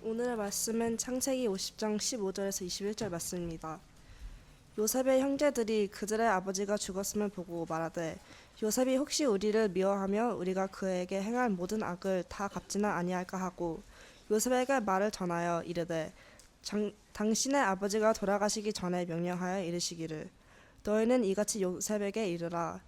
오늘의 말씀은 창세기 50장 15절에서 21절 말씀입니다. 요셉의 형제들이 그들의 아버지가 죽었음을 보고 말하되 요셉이 혹시 우리를 미워하며 우리가 그에게 행할 모든 악을 다 갚지는 아니할까 하고 요셉에게 말을 전하여 이르되 당신의 아버지가 돌아가시기 전에 명령하여 이르시기를 너희는 이같이 요셉에게 이르라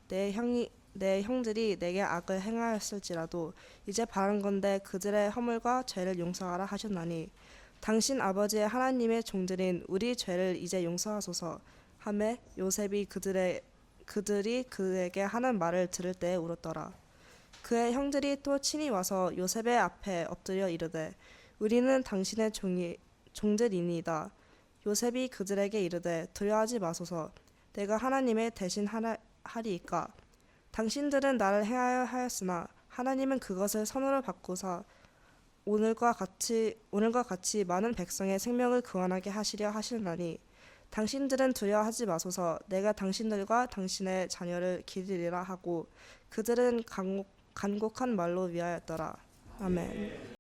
내 형들이 내게 악을 행하였을지라도 이제 바란건대 그들의 허물과 죄를 용서하라 하셨나니 당신 아버지의 하나님의 종들인 우리 죄를 이제 용서하소서 하매 요셉이 그들이 그에게 하는 말을 들을 때에 울었더라. 그의 형들이 또 친히 와서 요셉의 앞에 엎드려 이르되 우리는 당신의 종들이니이다. 요셉이 그들에게 이르되 두려워하지 마소서 내가 하나님의 대신 하리이까 당신들은 나를 행하여 하였으나 하나님은 그것을 선으로 바꾸사 오늘과 같이 많은 백성의 생명을 구원하게 하시려 하시나니 당신들은 두려워하지 마소서 내가 당신들과 당신의 자녀를 기리리라 하고 그들은 간곡한 말로 위하였더라. 아멘.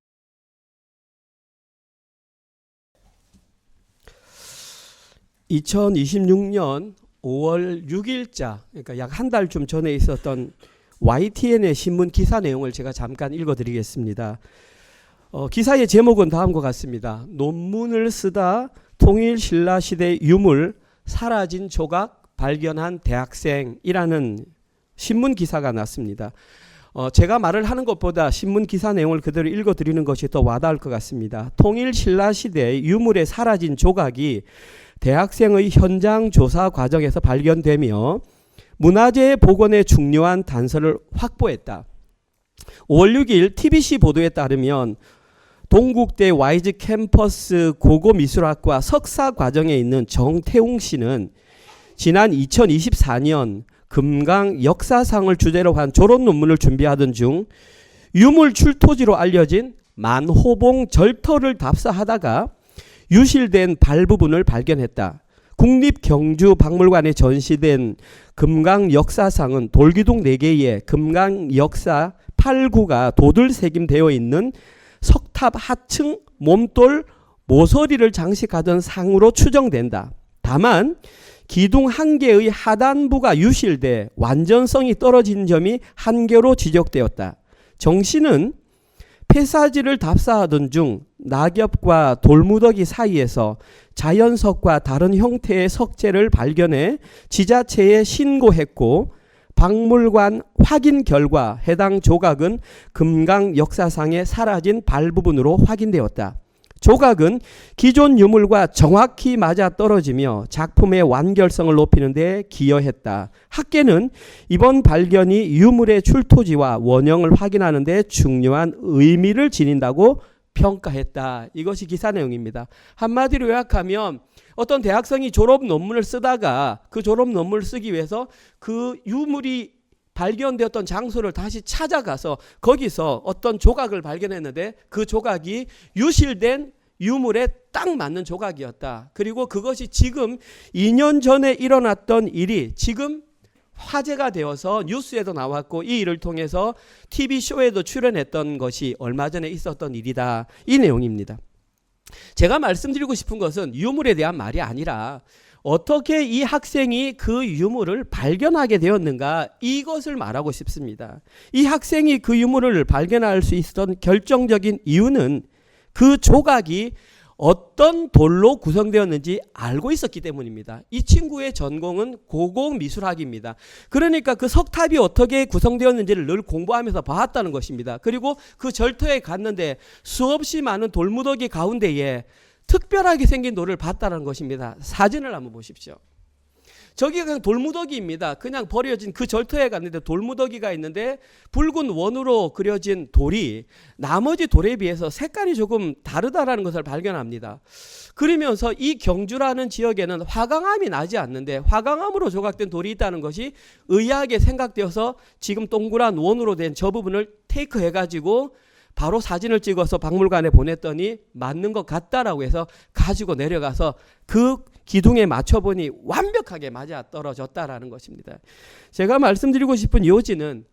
2026년 5월 6일자, 그러니까 약 한 달쯤 전에 있었던 YTN의 신문 기사 내용을 제가 잠깐 읽어드리겠습니다. 기사의 제목은 다음과 같습니다. 논문을 쓰다 통일 신라 시대 유물 사라진 조각 발견한 대학생이라는 신문 기사가 났습니다. 제가 말을 하는 것보다 신문 기사 내용을 그대로 읽어드리는 것이 더 와닿을 것 같습니다. 통일 신라 시대 유물에 사라진 조각이 대학생의 현장 조사 과정에서 발견되며 문화재 복원에 중요한 단서를 확보했다. 5월 6일 TBC 보도에 따르면 동국대 YG 캠퍼스 고고미술학과 석사 과정에 있는 정태웅 씨는 지난 2024년 금강 역사상을 주제로 한 졸업 논문을 준비하던 중 유물 출토지로 알려진 만호봉 절터를 답사하다가 유실된 발 부분을 발견했다. 국립경주박물관에 전시된 금강 역사상은 돌기둥 4개에 금강 역사 8구가 도들새김되어 있는 석탑 하층 몸돌 모서리를 장식하던 상으로 추정된다. 다만 기둥 한 개의 하단부가 유실돼 완전성이 떨어진 점이 한 개로 지적되었다. 정 씨는 폐사지를 답사하던 중 낙엽과 돌무더기 사이에서 자연석과 다른 형태의 석재를 발견해 지자체에 신고했고 박물관 확인 결과 해당 조각은 금강 역사상에 사라진 발 부분으로 확인되었다. 조각은 기존 유물과 정확히 맞아떨어지며 작품의 완결성을 높이는 데 기여했다. 학계는 이번 발견이 유물의 출토지와 원형을 확인하는 데 중요한 의미를 지닌다고 평가했다. 이것이 기사 내용입니다. 한마디로 요약하면 어떤 대학생이 졸업 논문을 쓰다가 그 졸업 논문을 쓰기 위해서 그 유물이 발견되었던 장소를 다시 찾아가서 거기서 어떤 조각을 발견했는데 그 조각이 유실된 유물에 딱 맞는 조각이었다. 그리고 그것이 지금 2년 전에 일어났던 일이 지금 화제가 되어서 뉴스에도 나왔고 이 일을 통해서 TV쇼에도 출연했던 것이 얼마 전에 있었던 일이다. 이 내용입니다. 제가 말씀드리고 싶은 것은 유물에 대한 말이 아니라 어떻게 이 학생이 그 유물을 발견하게 되었는가 이것을 말하고 싶습니다. 이 학생이 그 유물을 발견할 수 있었던 결정적인 이유는 그 조각이 어떤 돌로 구성되었는지 알고 있었기 때문입니다. 이 친구의 전공은 고고미술학입니다. 그러니까 그 석탑이 어떻게 구성되었는지를 늘 공부하면서 봤다는 것입니다. 그리고 그 절터에 갔는데 수없이 많은 돌무더기 가운데에 특별하게 생긴 돌을 봤다는 것입니다. 사진을 한번 보십시오. 저기가 그냥 돌무더기입니다. 그냥 버려진 그 절터에 갔는데 돌무더기가 있는데 붉은 원으로 그려진 돌이 나머지 돌에 비해서 색깔이 조금 다르다라는 것을 발견합니다. 그러면서 이 경주라는 지역에는 화강암이 나지 않는데 화강암으로 조각된 돌이 있다는 것이 의아하게 생각되어서 지금 동그란 원으로 된 저 부분을 테이크해가지고 바로 사진을 찍어서 박물관에 보냈더니 맞는 것 같다라고 해서 가지고 내려가서 그 기둥에 맞춰보니 완벽하게 맞아 떨어졌다라는 것입니다. 제가 말씀드리고 싶은 요지는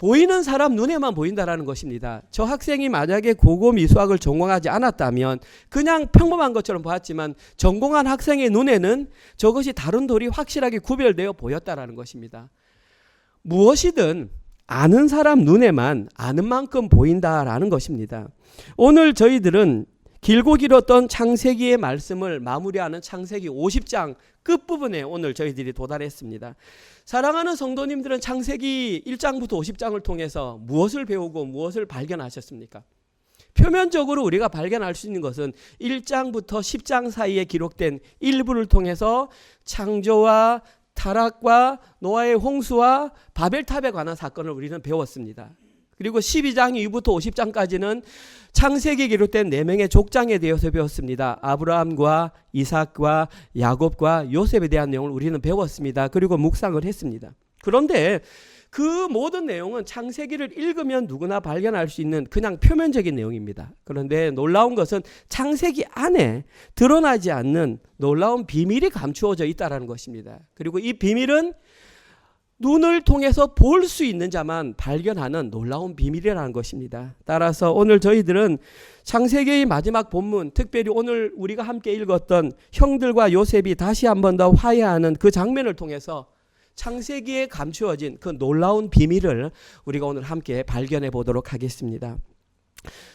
보이는 사람 눈에만 보인다라는 것입니다. 저 학생이 만약에 고고 미수학을 전공하지 않았다면 그냥 평범한 것처럼 보았지만 전공한 학생의 눈에는 저것이 다른 돌이 확실하게 구별되어 보였다라는 것입니다. 무엇이든 아는 사람 눈에만 아는 만큼 보인다라는 것입니다. 오늘 저희들은 길고 길었던 창세기의 말씀을 마무리하는 창세기 50장 끝부분에 오늘 저희들이 도달했습니다. 사랑하는 성도님들은 창세기 1장부터 50장을 통해서 무엇을 배우고 무엇을 발견하셨습니까? 표면적으로 우리가 발견할 수 있는 것은 1장부터 10장 사이에 기록된 일부를 통해서 창조와 타락과 노아의 홍수와 바벨탑에 관한 사건을 우리는 배웠습니다. 그리고 12장 이후부터 50장까지는 창세기에 기록된 4명의 족장에 대해서 배웠습니다. 아브라함과 이삭과 야곱과 요셉에 대한 내용을 우리는 배웠습니다. 그리고 묵상을 했습니다. 그런데 그 모든 내용은 창세기를 읽으면 누구나 발견할 수 있는 그냥 표면적인 내용입니다. 그런데 놀라운 것은 창세기 안에 드러나지 않는 놀라운 비밀이 감추어져 있다는 것입니다. 그리고 이 비밀은 눈을 통해서 볼 수 있는 자만 발견하는 놀라운 비밀이라는 것입니다. 따라서 오늘 저희들은 창세기의 마지막 본문, 특별히 오늘 우리가 함께 읽었던 형들과 요셉이 다시 한 번 더 화해하는 그 장면을 통해서 창세기에 감추어진 그 놀라운 비밀을 우리가 오늘 함께 발견해 보도록 하겠습니다.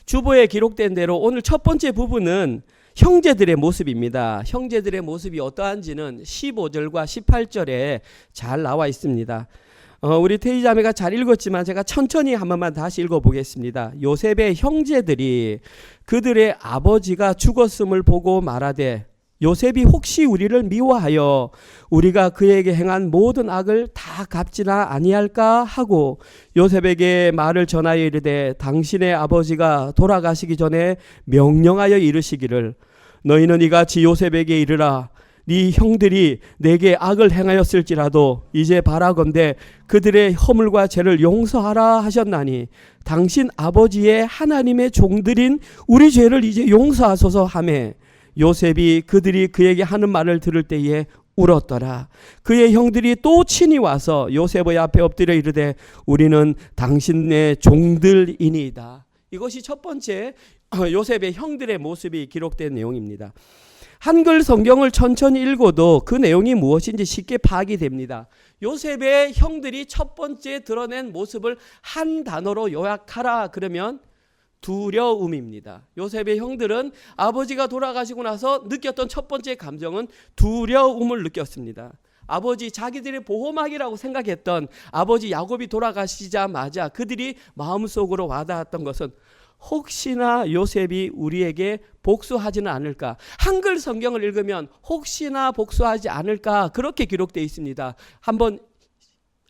주보에 기록된 대로 오늘 첫 번째 부분은 형제들의 모습입니다. 형제들의 모습이 어떠한지는 15절과 18절에 잘 나와 있습니다. 우리 태희 자매가 잘 읽었지만 제가 천천히 한 번만 다시 읽어보겠습니다. 요셉의 형제들이 그들의 아버지가 죽었음을 보고 말하되 요셉이 혹시 우리를 미워하여 우리가 그에게 행한 모든 악을 다 갚지나 아니할까 하고 요셉에게 말을 전하여 이르되 당신의 아버지가 돌아가시기 전에 명령하여 이르시기를 너희는 이같이 요셉에게 이르라 네 형들이 내게 악을 행하였을지라도 이제 바라건대 그들의 허물과 죄를 용서하라 하셨나니 당신 아버지의 하나님의 종들인 우리 죄를 이제 용서하소서 하매 요셉이 그들이 그에게 하는 말을 들을 때에 울었더라. 그의 형들이 또 친히 와서 요셉의 앞에 엎드려 이르되 우리는 당신의 종들이니이다. 이것이 첫 번째 요셉의 형들의 모습이 기록된 내용입니다. 한글 성경을 천천히 읽어도 그 내용이 무엇인지 쉽게 파악이 됩니다. 요셉의 형들이 첫 번째 드러낸 모습을 한 단어로 요약하라 그러면 두려움입니다. 요셉의 형들은 아버지가 돌아가시고 나서 느꼈던 첫 번째 감정은 두려움을 느꼈습니다. 아버지 자기들의 보호막이라고 생각했던 아버지 야곱이 돌아가시자마자 그들이 마음속으로 와닿았던 것은 혹시나 요셉이 우리에게 복수하지는 않을까. 한글 성경을 읽으면 혹시나 복수하지 않을까 그렇게 기록되어 있습니다. 한번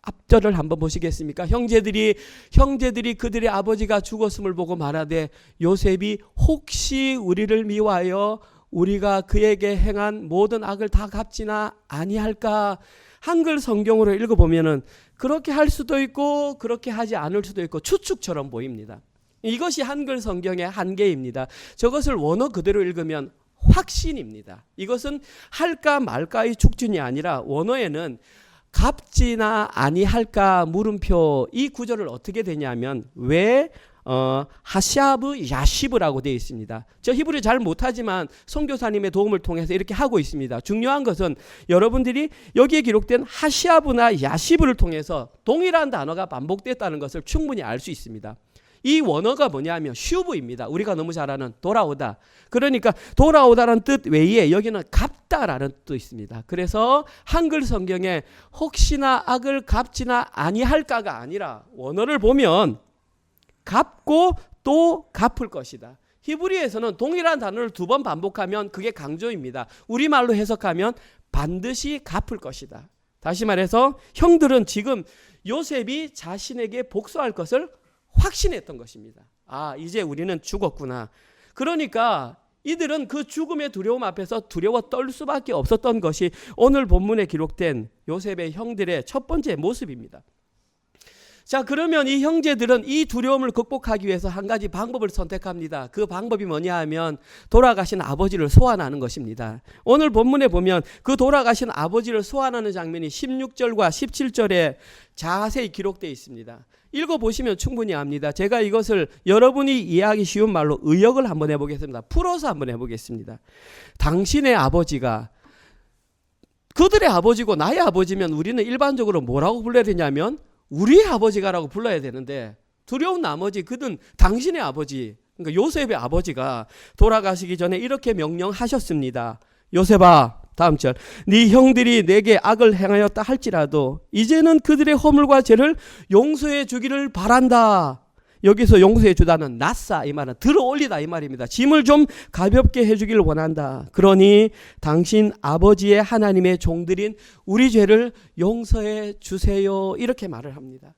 앞절을 한번 보시겠습니까? 형제들이 그들의 아버지가 죽었음을 보고 말하되 요셉이 혹시 우리를 미워하여 우리가 그에게 행한 모든 악을 다 갚지나 아니할까. 한글 성경으로 읽어보면은 그렇게 할 수도 있고 그렇게 하지 않을 수도 있고 추측처럼 보입니다. 이것이 한글 성경의 한계입니다. 저것을 원어 그대로 읽으면 확신입니다. 이것은 할까 말까의 축준이 아니라 원어에는 갚지나 아니할까 물음표. 이 구절을 어떻게 되냐면 왜 하샤브 야시브라고 되어 있습니다. 저 히브리 잘 못하지만 선교사님의 도움을 통해서 이렇게 하고 있습니다. 중요한 것은 여러분들이 여기에 기록된 하샤브나 야시브를 통해서 동일한 단어가 반복됐다는 것을 충분히 알 수 있습니다. 이 원어가 뭐냐면 슈브입니다. 우리가 너무 잘 아는 돌아오다. 그러니까 돌아오다라는 뜻 외에 여기는 갚다라는 뜻도 있습니다. 그래서 한글 성경에 혹시나 악을 갚지나 아니할까가 아니라 원어를 보면 갚고 또 갚을 것이다. 히브리에서는 동일한 단어를 2번 반복하면 그게 강조입니다. 우리말로 해석하면 반드시 갚을 것이다. 다시 말해서 형들은 지금 요셉이 자신에게 복수할 것을 확신했던 것입니다. 아, 이제 우리는 죽었구나. 그러니까 이들은 그 죽음의 두려움 앞에서 두려워 떨 수밖에 없었던 것이 오늘 본문에 기록된 요셉의 형들의 첫 번째 모습입니다. 자, 그러면 이 형제들은 이 두려움을 극복하기 위해서 한 가지 방법을 선택합니다. 그 방법이 뭐냐 하면 돌아가신 아버지를 소환하는 것입니다. 오늘 본문에 보면 그 돌아가신 아버지를 소환하는 장면이 16절과 17절에 자세히 기록되어 있습니다. 읽어보시면 충분히 압니다. 제가 이것을 여러분이 이해하기 쉬운 말로 의역을 한번 해보겠습니다. 풀어서 한번 해보겠습니다. 당신의 아버지가 그들의 아버지고 나의 아버지면 우리는 일반적으로 뭐라고 불러야 되냐면 우리의 아버지가라고 불러야 되는데, 두려운 나머지 그는 당신의 아버지, 그러니까 요셉의 아버지가 돌아가시기 전에 이렇게 명령하셨습니다. 요셉아, 다음 절, 네 형들이 내게 악을 행하였다 할지라도 이제는 그들의 허물과 죄를 용서해 주기를 바란다. 여기서 용서해 주다는 낫사, 이 말은 들어 올리다 이 말입니다. 짐을 좀 가볍게 해주기를 원한다. 그러니 당신 아버지의 하나님의 종들인 우리 죄를 용서해 주세요. 이렇게 말을 합니다.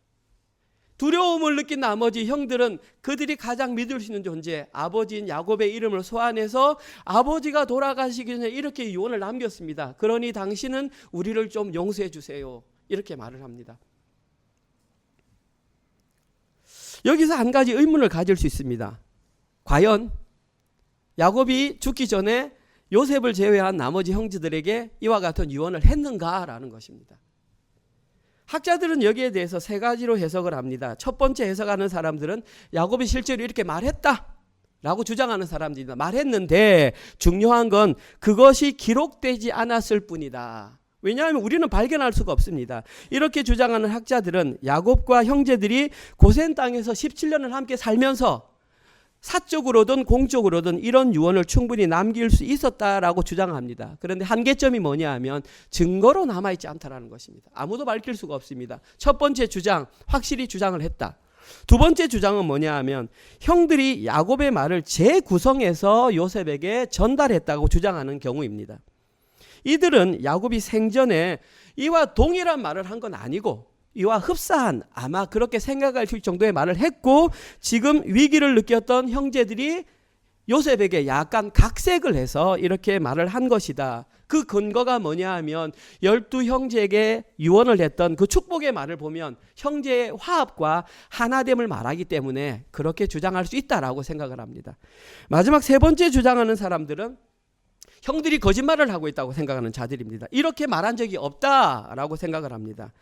두려움을 느낀 나머지 형들은 그들이 가장 믿을 수 있는 존재 아버지인 야곱의 이름을 소환해서 아버지가 돌아가시기 전에 이렇게 유언을 남겼습니다. 그러니 당신은 우리를 좀 용서해 주세요. 이렇게 말을 합니다. 여기서 한 가지 의문을 가질 수 있습니다. 과연 야곱이 죽기 전에 요셉을 제외한 나머지 형제들에게 이와 같은 유언을 했는가라는 것입니다. 학자들은 여기에 대해서 세 가지로 해석을 합니다. 첫 번째 해석하는 사람들은 야곱이 실제로 이렇게 말했다 라고 주장하는 사람들입니다. 말했는데 중요한 건 그것이 기록되지 않았을 뿐이다. 왜냐하면 우리는 발견할 수가 없습니다. 이렇게 주장하는 학자들은 야곱과 형제들이 고센 땅에서 17년을 함께 살면서 사적으로든 공적으로든 이런 유언을 충분히 남길 수 있었다라고 주장합니다. 그런데 한계점이 뭐냐 하면 증거로 남아있지 않다라는 것입니다. 아무도 밝힐 수가 없습니다. 첫 번째 주장, 확실히 주장을 했다. 두 번째 주장은 뭐냐 하면 형들이 야곱의 말을 재구성해서 요셉에게 전달했다고 주장하는 경우입니다. 이들은 야곱이 생전에 이와 동일한 말을 한 건 아니고 이와 흡사한, 아마 그렇게 생각할 수 있을 정도의 말을 했고 지금 위기를 느꼈던 형제들이 요셉에게 약간 각색을 해서 이렇게 말을 한 것이다. 그 근거가 뭐냐 하면 12형제에게 유언을 했던 그 축복의 말을 보면 형제의 화합과 하나됨을 말하기 때문에 그렇게 주장할 수 있다라고 생각을 합니다. 마지막 세 번째 주장하는 사람들은 형들이 거짓말을 하고 있다고 생각하는 자들입니다. 이렇게 말한 적이 없다라고 생각을 합니다.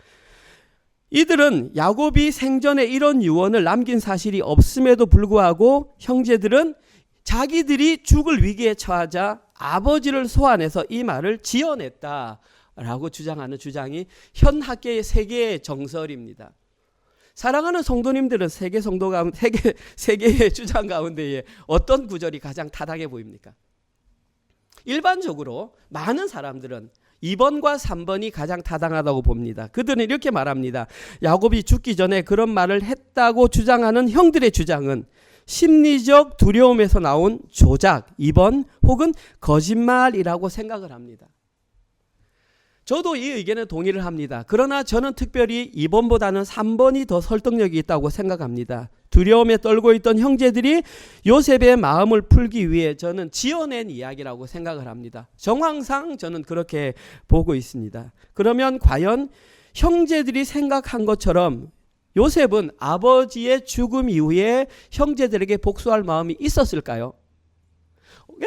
이들은 야곱이 생전에 이런 유언을 남긴 사실이 없음에도 불구하고 형제들은 자기들이 죽을 위기에 처하자 아버지를 소환해서 이 말을 지어냈다라고 주장하는 주장이 현 학계의 세계의 정설입니다. 사랑하는 성도님들은 세계의 주장 가운데에 어떤 구절이 가장 타당해 보입니까? 일반적으로 많은 사람들은 2번과 3번이 가장 타당하다고 봅니다. 그들은 이렇게 말합니다. 야곱이 죽기 전에 그런 말을 했다고 주장하는 형들의 주장은 심리적 두려움에서 나온 조작, 2번 혹은 거짓말이라고 생각을 합니다. 저도 이 의견에 동의를 합니다. 그러나 저는 특별히 2번보다는 3번이 더 설득력이 있다고 생각합니다. 두려움에 떨고 있던 형제들이 요셉의 마음을 풀기 위해 저는 지어낸 이야기라고 생각을 합니다. 정황상 저는 그렇게 보고 있습니다. 그러면 과연 형제들이 생각한 것처럼 요셉은 아버지의 죽음 이후에 형제들에게 복수할 마음이 있었을까요?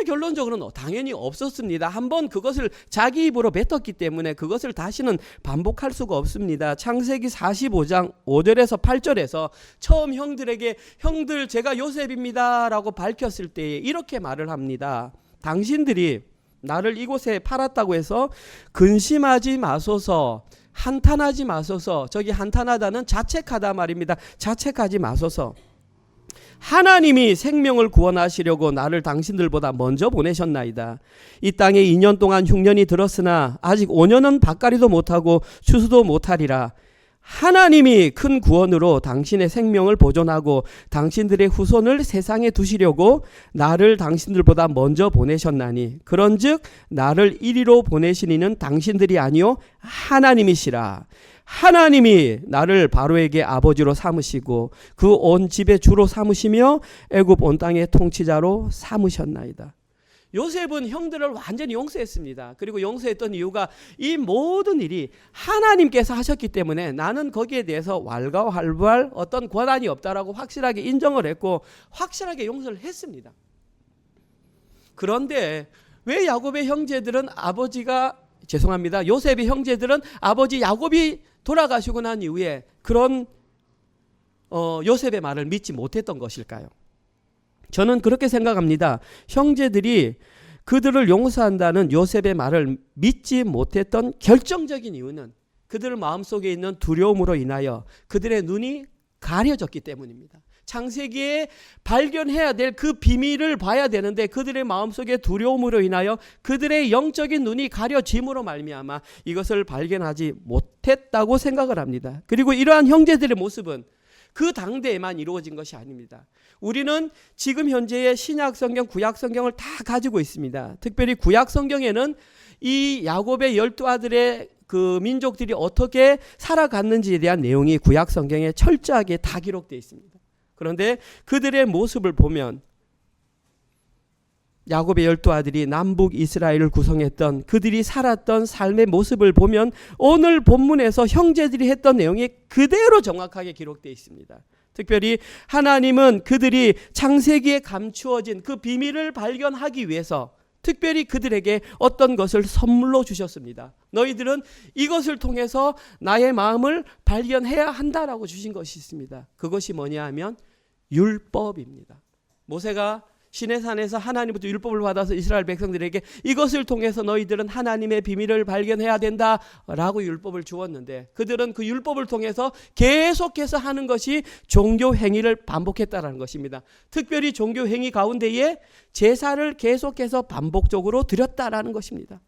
결론적으로는 당연히 없었습니다. 한번 그것을 자기 입으로 뱉었기 때문에 그것을 다시는 반복할 수가 없습니다. 창세기 45장 5절에서 8절에서 처음 형들에게 형들 제가 요셉입니다 라고 밝혔을 때에 이렇게 말을 합니다. 당신들이 나를 이곳에 팔았다고 해서 근심하지 마소서, 한탄하지 마소서. 저기 한탄하다는 자책하다 말입니다. 자책하지 마소서. 하나님이 생명을 구원하시려고 나를 당신들보다 먼저 보내셨나이다. 이 땅에 2년 동안 흉년이 들었으나 아직 5년은 밭갈이도 못하고 추수도 못하리라. 하나님이 큰 구원으로 당신의 생명을 보존하고 당신들의 후손을 세상에 두시려고 나를 당신들보다 먼저 보내셨나니 그런즉 나를 이리로 보내신 이는 당신들이 아니요 하나님이시라. 하나님이 나를 바로에게 아버지로 삼으시고 그 온 집의 주로 삼으시며 애굽 온 땅의 통치자로 삼으셨나이다. 요셉은 형들을 완전히 용서했습니다. 그리고 용서했던 이유가 이 모든 일이 하나님께서 하셨기 때문에 나는 거기에 대해서 왈가왈부할 어떤 권한이 없다라고 확실하게 인정을 했고 확실하게 용서를 했습니다. 그런데 왜 야곱의 형제들은 요셉의 형제들은 아버지 야곱이 돌아가시고 난 이후에 그런 요셉의 말을 믿지 못했던 것일까요? 저는 그렇게 생각합니다. 형제들이 그들을 용서한다는 요셉의 말을 믿지 못했던 결정적인 이유는 그들 마음속에 있는 두려움으로 인하여 그들의 눈이 가려졌기 때문입니다. 창세기에 발견해야 될 그 비밀을 봐야 되는데 그들의 마음속의 두려움으로 인하여 그들의 영적인 눈이 가려짐으로 말미암아 이것을 발견하지 못했다고 생각을 합니다. 그리고 이러한 형제들의 모습은 그 당대에만 이루어진 것이 아닙니다. 우리는 지금 현재의 신약 성경, 구약 성경을 다 가지고 있습니다. 특별히 구약 성경에는 이 야곱의 12아들의 그 민족들이 어떻게 살아갔는지에 대한 내용이 구약 성경에 철저하게 다 기록되어 있습니다. 그런데 그들의 모습을 보면 야곱의 12아들이 남북 이스라엘을 구성했던 그들이 살았던 삶의 모습을 보면 오늘 본문에서 형제들이 했던 내용이 그대로 정확하게 기록되어 있습니다. 특별히 하나님은 그들이 창세기에 감추어진 그 비밀을 발견하기 위해서 특별히 그들에게 어떤 것을 선물로 주셨습니다. 너희들은 이것을 통해서 나의 마음을 발견해야 한다라고 주신 것이 있습니다. 그것이 뭐냐 하면 율법입니다. 모세가 시내산에서 하나님부터 율법을 받아서 이스라엘 백성들에게 이것을 통해서 너희들은 하나님의 비밀을 발견해야 된다라고 율법을 주었는데 그들은 그 율법을 통해서 계속해서 하는 것이 종교 행위를 반복했다라는 것입니다. 특별히 종교 행위 가운데에 제사를 계속해서 반복적으로 드렸다라는 것입니다.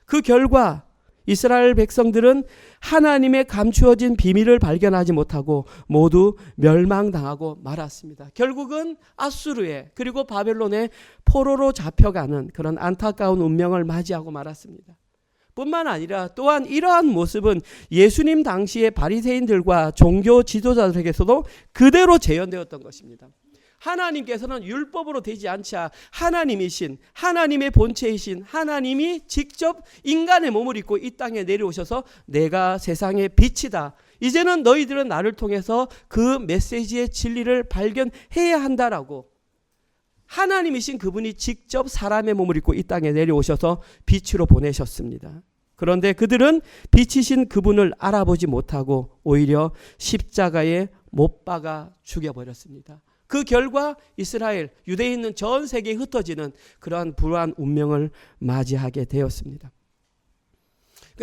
그 결과 이스라엘 백성들은 하나님의 감추어진 비밀을 발견하지 못하고 모두 멸망당하고 말았습니다. 결국은 아수르에 그리고 바벨론의 포로로 잡혀가는 그런 안타까운 운명을 맞이하고 말았습니다. 뿐만 아니라 또한 이러한 모습은 예수님 당시의 바리새인들과 종교 지도자들에게서도 그대로 재현되었던 것입니다. 하나님께서는 율법으로 되지 않자 하나님이신 하나님의 본체이신 하나님이 직접 인간의 몸을 입고 이 땅에 내려오셔서 내가 세상의 빛이다. 이제는 너희들은 나를 통해서 그 메시지의 진리를 발견해야 한다라고 하나님이신 그분이 직접 사람의 몸을 입고 이 땅에 내려오셔서 빛으로 보내셨습니다. 그런데 그들은 빛이신 그분을 알아보지 못하고 오히려 십자가에 못 박아 죽여버렸습니다. 그 결과 이스라엘, 유대에 있는 전 세계에 흩어지는 그러한 불우한 운명을 맞이하게 되었습니다.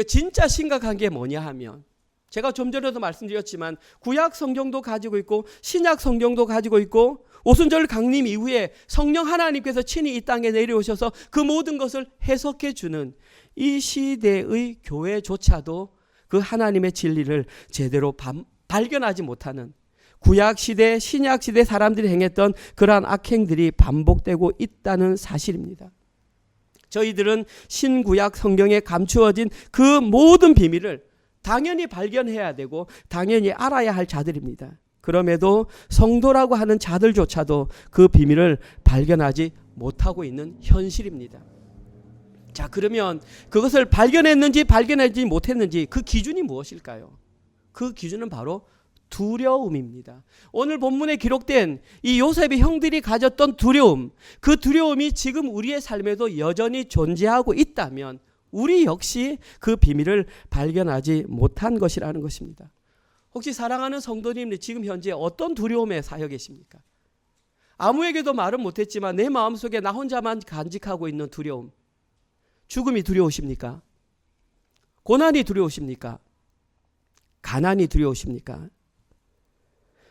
진짜 심각한 게 뭐냐 하면 제가 좀 전에도 말씀드렸지만 구약 성경도 가지고 있고 신약 성경도 가지고 있고 오순절 강림 이후에 성령 하나님께서 친히 이 땅에 내려오셔서 그 모든 것을 해석해 주는 이 시대의 교회조차도 그 하나님의 진리를 제대로 발견하지 못하는 구약시대, 신약시대 사람들이 행했던 그러한 악행들이 반복되고 있다는 사실입니다. 저희들은 신구약 성경에 감추어진 그 모든 비밀을 당연히 발견해야 되고 당연히 알아야 할 자들입니다. 그럼에도 성도라고 하는 자들조차도 그 비밀을 발견하지 못하고 있는 현실입니다. 자, 그러면 그것을 발견했는지 발견하지 못했는지 그 기준이 무엇일까요? 그 기준은 바로 두려움입니다. 오늘 본문에 기록된 이 요셉의 형들이 가졌던 두려움, 그 두려움이 지금 우리의 삶에도 여전히 존재하고 있다면 우리 역시 그 비밀을 발견하지 못한 것이라는 것입니다. 혹시 사랑하는 성도님들 지금 현재 어떤 두려움에 쌓여 계십니까? 아무에게도 말은 못했지만 내 마음속에 나 혼자만 간직하고 있는 두려움. 죽음이 두려우십니까? 고난이 두려우십니까? 가난이 두려우십니까?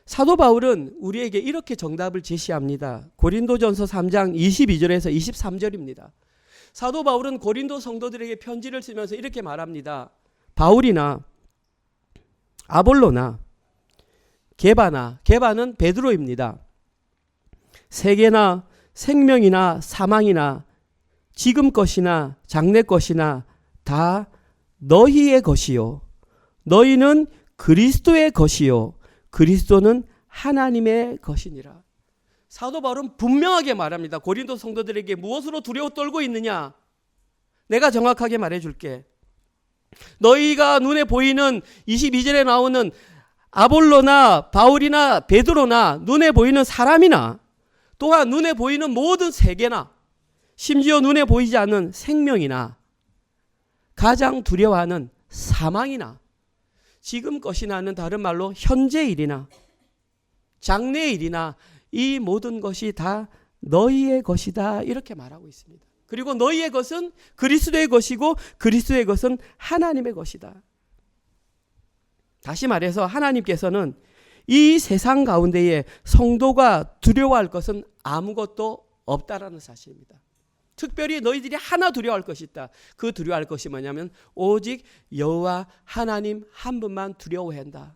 사도 바울은 우리에게 이렇게 정답을 제시합니다. 고린도전서 3장 22절에서 23절입니다. 사도 바울은 고린도 성도들에게 편지를 쓰면서 이렇게 말합니다. 바울이나 아볼로나 게바는 베드로입니다. 세계나 생명이나 사망이나 지금 것이나 장래 것이나 다 너희의 것이요 너희는 그리스도의 것이요 그리스도는 하나님의 것이니라. 사도 바울은 분명하게 말합니다. 고린도 성도들에게 무엇으로 두려워 떨고 있느냐? 내가 정확하게 말해줄게. 너희가 눈에 보이는 22절에 나오는 아볼로나 바울이나 베드로나 눈에 보이는 사람이나 또한 눈에 보이는 모든 세계나 심지어 눈에 보이지 않는 생명이나 가장 두려워하는 사망이나 지금 것이나는 다른 말로 현재 일이나 장래 일이나 이 모든 것이 다 너희의 것이다 이렇게 말하고 있습니다. 그리고 너희의 것은 그리스도의 것이고 그리스도의 것은 하나님의 것이다. 다시 말해서 하나님께서는 이 세상 가운데에 성도가 두려워할 것은 아무것도 없다라는 사실입니다. 특별히 너희들이 하나 두려워할 것이 있다. 그 두려워할 것이 뭐냐면 오직 여호와 하나님 한 분만 두려워한다.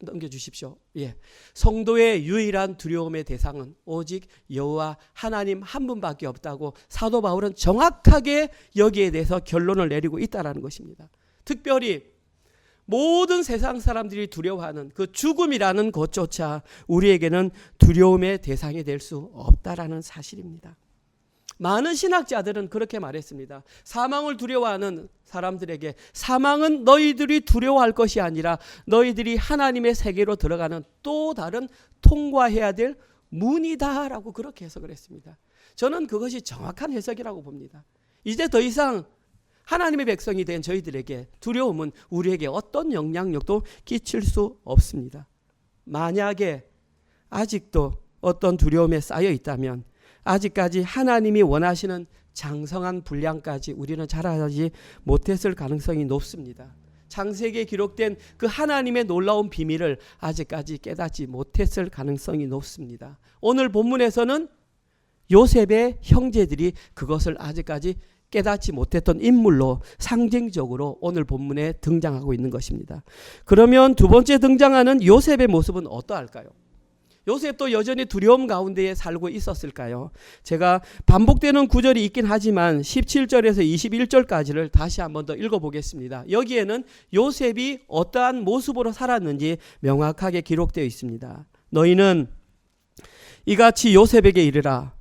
넘겨주십시오. 예, 성도의 유일한 두려움의 대상은 오직 여호와 하나님 한 분밖에 없다고 사도 바울은 정확하게 여기에 대해서 결론을 내리고 있다라는 것입니다. 특별히 모든 세상 사람들이 두려워하는 그 죽음이라는 것조차 우리에게는 두려움의 대상이 될 수 없다라는 사실입니다. 많은 신학자들은 그렇게 말했습니다. 사망을 두려워하는 사람들에게 사망은 너희들이 두려워할 것이 아니라 너희들이 하나님의 세계로 들어가는 또 다른 통과해야 될 문이다라고 그렇게 해석을 했습니다. 저는 그것이 정확한 해석이라고 봅니다. 이제 더 이상 하나님의 백성이 된 저희들에게 두려움은 우리에게 어떤 영향력도 끼칠 수 없습니다. 만약에 아직도 어떤 두려움에 쌓여 있다면 아직까지 하나님이 원하시는 장성한 분량까지 우리는 자라지 못했을 가능성이 높습니다. 창세기에 기록된 그 하나님의 놀라운 비밀을 아직까지 깨닫지 못했을 가능성이 높습니다. 오늘 본문에서는 요셉의 형제들이 그것을 아직까지 깨닫지 못했던 인물로 상징적으로 오늘 본문에 등장하고 있는 것입니다. 그러면 두 번째 등장하는 요셉의 모습은 어떠할까요? 요셉도 여전히 두려움 가운데에 살고 있었을까요? 제가 반복되는 구절이 있긴 하지만 17절에서 21절까지를 다시 한번 더 읽어보겠습니다. 여기에는 요셉이 어떠한 모습으로 살았는지 명확하게 기록되어 있습니다. 너희는 이같이 요셉에게 이르라.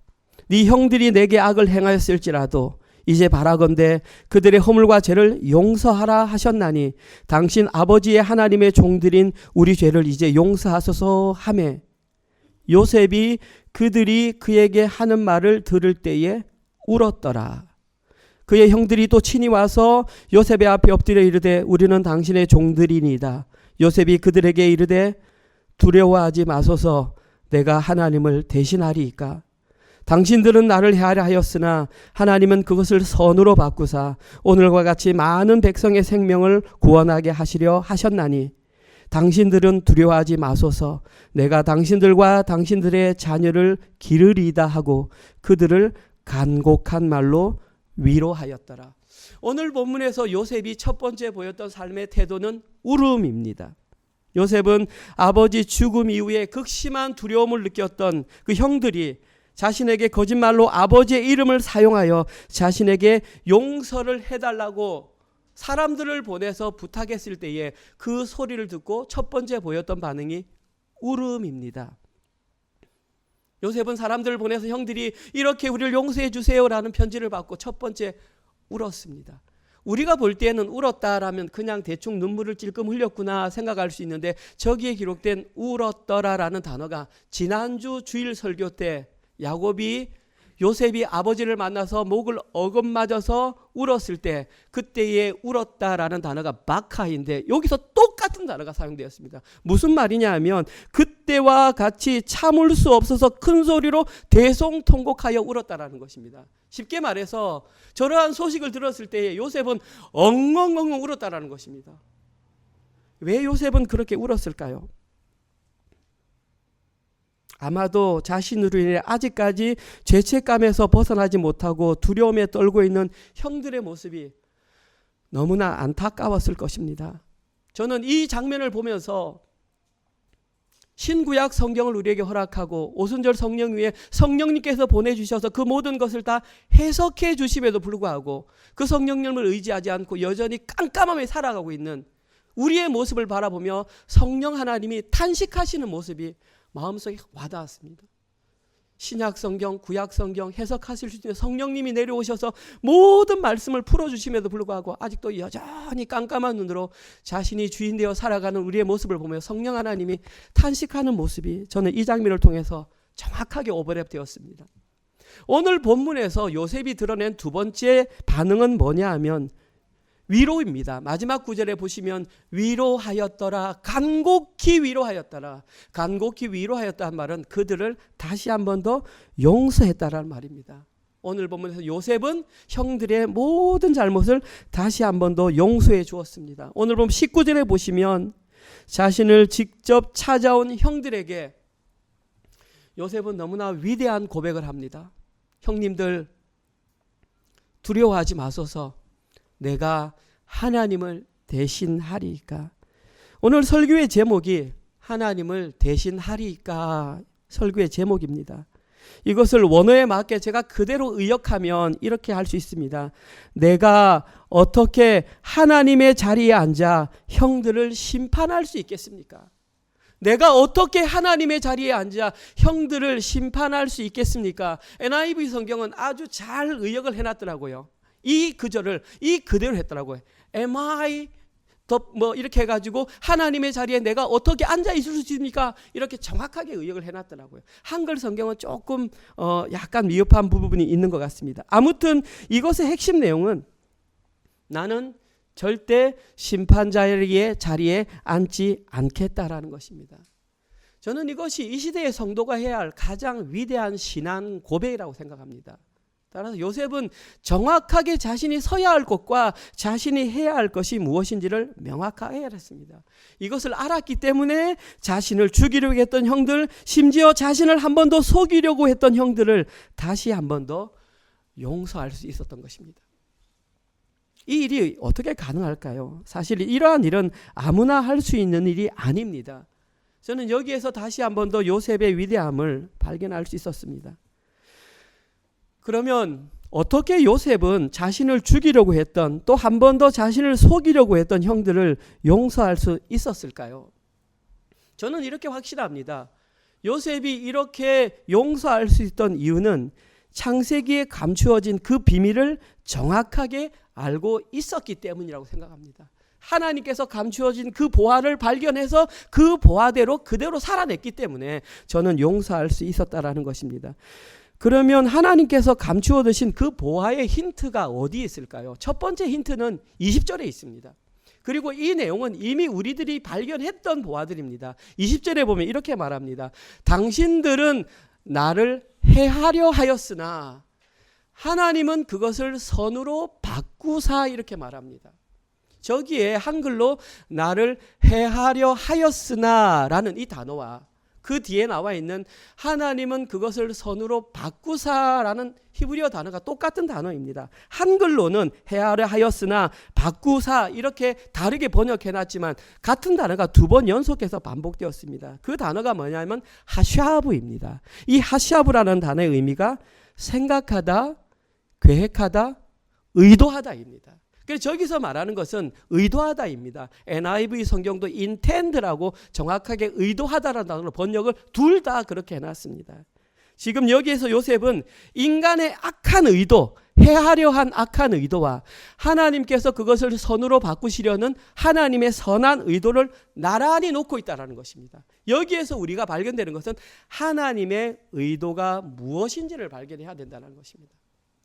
네 형들이 내게 악을 행하였을지라도 이제 바라건대 그들의 허물과 죄를 용서하라 하셨나니 당신 아버지의 하나님의 종들인 우리 죄를 이제 용서하소서 하매 요셉이 그들이 그에게 하는 말을 들을 때에 울었더라. 그의 형들이 또 친히 와서 요셉의 앞에 엎드려 이르되 우리는 당신의 종들이니이다. 요셉이 그들에게 이르되 두려워하지 마소서 내가 하나님을 대신하리이까. 당신들은 나를 해하려 하였으나 하나님은 그것을 선으로 바꾸사 오늘과 같이 많은 백성의 생명을 구원하게 하시려 하셨나니 당신들은 두려워하지 마소서 내가 당신들과 당신들의 자녀를 기르리이다 하고 그들을 간곡한 말로 위로하였더라. 오늘 본문에서 요셉이 첫 번째 보였던 삶의 태도는 울음입니다. 요셉은 아버지 죽음 이후에 극심한 두려움을 느꼈던 그 형들이 자신에게 거짓말로 아버지의 이름을 사용하여 자신에게 용서를 해달라고 사람들을 보내서 부탁했을 때에 그 소리를 듣고 첫 번째 보였던 반응이 울음입니다. 요셉은 사람들을 보내서 형들이 이렇게 우리를 용서해 주세요라는 편지를 받고 첫 번째 울었습니다. 우리가 볼 때는 울었다라면 그냥 대충 눈물을 찔끔 흘렸구나 생각할 수 있는데 저기에 기록된 울었더라라는 단어가 지난주 주일 설교 때 야곱이 요셉이 아버지를 만나서 목을 어금맞아서 울었을 때 그때에 울었다라는 단어가 마카인데 여기서 똑같은 단어가 사용되었습니다. 무슨 말이냐 하면 그때와 같이 참을 수 없어서 큰 소리로 대성통곡하여 울었다라는 것입니다. 쉽게 말해서 저러한 소식을 들었을 때에 요셉은 엉엉엉엉 울었다라는 것입니다. 왜 요셉은 그렇게 울었을까요? 아마도 자신으로 인해 아직까지 죄책감에서 벗어나지 못하고 두려움에 떨고 있는 형들의 모습이 너무나 안타까웠을 것입니다. 저는 이 장면을 보면서 신구약 성경을 우리에게 허락하고 오순절 성령 위에 성령님께서 보내주셔서 그 모든 것을 다 해석해 주심에도 불구하고 그 성령님을 의지하지 않고 여전히 깜깜함에 살아가고 있는 우리의 모습을 바라보며 성령 하나님이 탄식하시는 모습이 마음속에 와닿았습니다. 신약 성경, 구약 성경 해석하실 수 있는 성령님이 내려오셔서 모든 말씀을 풀어주심에도 불구하고 아직도 여전히 깜깜한 눈으로 자신이 주인 되어 살아가는 우리의 모습을 보며 성령 하나님이 탄식하는 모습이 저는 이 장면을 통해서 정확하게 오버랩되었습니다. 오늘 본문에서 요셉이 드러낸 두 번째 반응은 뭐냐 하면 위로입니다. 마지막 구절에 보시면 위로하였더라, 간곡히 위로하였더라. 간곡히 위로하였다는 말은 그들을 다시 한 번 더 용서했다라는 말입니다. 오늘 본문에서 요셉은 형들의 모든 잘못을 다시 한 번 더 용서해 주었습니다. 오늘 보면 19절에 보시면 자신을 직접 찾아온 형들에게 요셉은 너무나 위대한 고백을 합니다. 형님들 두려워하지 마소서. 내가 하나님을 대신하리이까. 오늘 설교의 제목이 하나님을 대신하리이까 설교의 제목입니다. 이것을 원어에 맞게 제가 그대로 의역하면 이렇게 할 수 있습니다. 내가 어떻게 하나님의 자리에 앉아 형들을 심판할 수 있겠습니까? 내가 어떻게 하나님의 자리에 앉아 형들을 심판할 수 있겠습니까? NIV 성경은 아주 잘 의역을 해놨더라고요. 이 구절을 이 그대로 했더라고요. Am I 뭐 이렇게 해가지고 하나님의 자리에 내가 어떻게 앉아 있을 수 있습니까? 이렇게 정확하게 의역을 해놨더라고요. 한글 성경은 조금 약간 미흡한 부분이 있는 것 같습니다. 아무튼 이것의 핵심 내용은 나는 절대 심판자의 자리에 앉지 않겠다라는 것입니다. 저는 이것이 이 시대의 성도가 해야 할 가장 위대한 신앙 고백이라고 생각합니다. 따라서 요셉은 정확하게 자신이 서야 할 곳과 자신이 해야 할 것이 무엇인지를 명확하게 알았습니다. 이것을 알았기 때문에 자신을 죽이려고 했던 형들, 심지어 자신을 한 번 더 속이려고 했던 형들을 다시 한 번 더 용서할 수 있었던 것입니다. 이 일이 어떻게 가능할까요? 사실 이러한 일은 아무나 할 수 있는 일이 아닙니다. 저는 여기에서 다시 한 번 더 요셉의 위대함을 발견할 수 있었습니다. 그러면 어떻게 요셉은 자신을 죽이려고 했던 또 한 번 더 자신을 속이려고 했던 형들을 용서할 수 있었을까요? 저는 이렇게 확신합니다. 요셉이 이렇게 용서할 수 있던 이유는 창세기에 감추어진 그 비밀을 정확하게 알고 있었기 때문이라고 생각합니다. 하나님께서 감추어진 그 보화를 발견해서 그 보화대로 그대로 살아냈기 때문에 저는 용서할 수 있었다라는 것입니다. 그러면 하나님께서 감추어 두신 그 보화의 힌트가 어디에 있을까요? 첫 번째 힌트는 20절에 있습니다. 그리고 이 내용은 이미 우리들이 발견했던 보화들입니다. 20절에 보면 이렇게 말합니다. 당신들은 나를 해하려 하였으나 하나님은 그것을 선으로 바꾸사 이렇게 말합니다. 저기에 한글로 나를 해하려 하였으나 라는 이 단어와 그 뒤에 나와 있는 하나님은 그것을 선으로 바꾸사라는 히브리어 단어가 똑같은 단어입니다. 한글로는 해하려 하였으나 바꾸사 이렇게 다르게 번역해놨지만 같은 단어가 두 번 연속해서 반복되었습니다. 그 단어가 뭐냐면 하샤브입니다. 이 하샤브라는 단어의 의미가 생각하다, 계획하다, 의도하다입니다. 그래서 저기서 말하는 것은 의도하다입니다. NIV 성경도 intend라고 정확하게 의도하다라는 단어로 번역을 둘 다 그렇게 해놨습니다. 지금 여기에서 요셉은 인간의 악한 의도, 해하려 한 악한 의도와 하나님께서 그것을 선으로 바꾸시려는 하나님의 선한 의도를 나란히 놓고 있다는 것입니다. 여기에서 우리가 발견되는 것은 하나님의 의도가 무엇인지를 발견해야 된다는 것입니다.